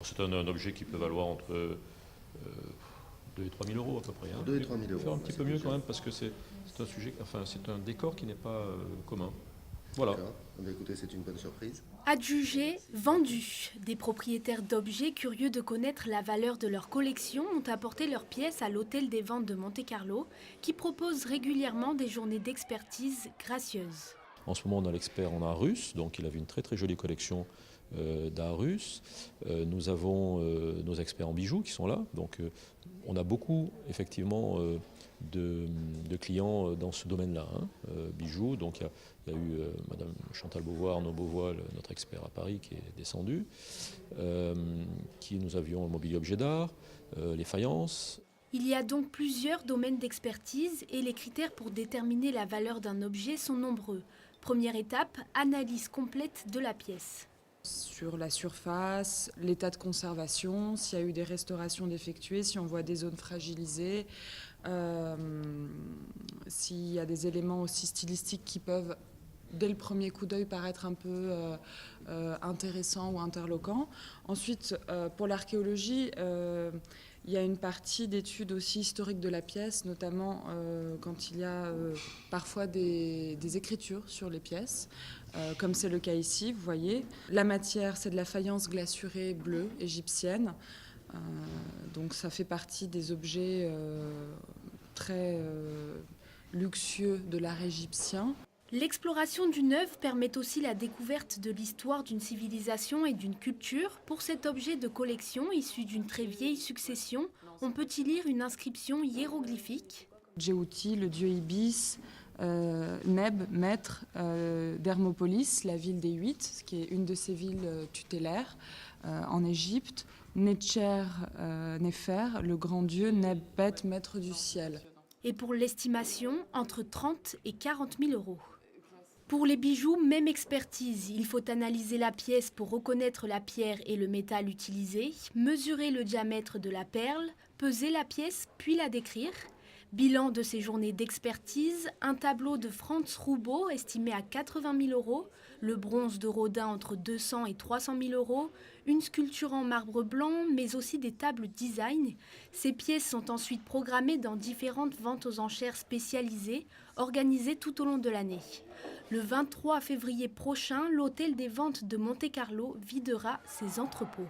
C'est un objet qui peut valoir entre 2 et 3 000 euros à peu près. 2 et 3 000 euros. Faire un petit peu mieux quand même parce que c'est un sujet, enfin c'est un décor qui n'est pas commun. Voilà. Écoutez, c'est une bonne surprise. Adjugés, vendus. Des propriétaires d'objets curieux de connaître la valeur de leur collection ont apporté leurs pièces à l'hôtel des ventes de Monte-Carlo qui propose régulièrement des journées d'expertise gracieuses. En ce moment, on a l'expert en art russe, donc il avait une très très jolie collection d'art russe. Nous avons nos experts en bijoux qui sont là, donc on a beaucoup effectivement de clients dans ce domaine-là, bijoux. Donc il y a eu Madame Chantal Beauvoir, Arnaud Beauvois, notre expert à Paris qui est descendu, nous avions le mobilier objet d'art, les faïences. Il y a donc plusieurs domaines d'expertise et les critères pour déterminer la valeur d'un objet sont nombreux. Première étape, analyse complète de la pièce. Sur la surface, l'état de conservation, s'il y a eu des restaurations d'effectuer, si on voit des zones fragilisées, s'il y a des éléments aussi stylistiques qui peuvent, dès le premier coup d'œil, paraître un peu intéressants ou interloquants. Ensuite, pour l'archéologie, il y a une partie d'études aussi historiques de la pièce, notamment quand il y a parfois des écritures sur les pièces, comme c'est le cas ici, vous voyez. La matière, c'est de la faïence glaçurée bleue égyptienne. Donc ça fait partie des objets très luxueux de l'art égyptien. L'exploration d'une œuvre permet aussi la découverte de l'histoire d'une civilisation et d'une culture. Pour cet objet de collection issu d'une très vieille succession, on peut y lire une inscription hiéroglyphique. Djéouti, le dieu Ibis, Neb, maître d'Hermopolis, la ville des Huit, qui est une de ces villes tutélaires en Égypte. Netcher, Néfer, le grand dieu, Nebet, maître du ciel. Et pour l'estimation, entre 30 et 40 000 euros. Pour les bijoux, même expertise. Il faut analyser la pièce pour reconnaître la pierre et le métal utilisé, mesurer le diamètre de la perle, peser la pièce puis la décrire. Bilan de ces journées d'expertise, un tableau de Franz Roubaud estimé à 80 000 euros, le bronze de Rodin entre 200 et 300 000 euros, une sculpture en marbre blanc, mais aussi des tables design. Ces pièces sont ensuite programmées dans différentes ventes aux enchères spécialisées, organisées tout au long de l'année. Le 23 février prochain, l'hôtel des ventes de Monte-Carlo videra ses entrepôts.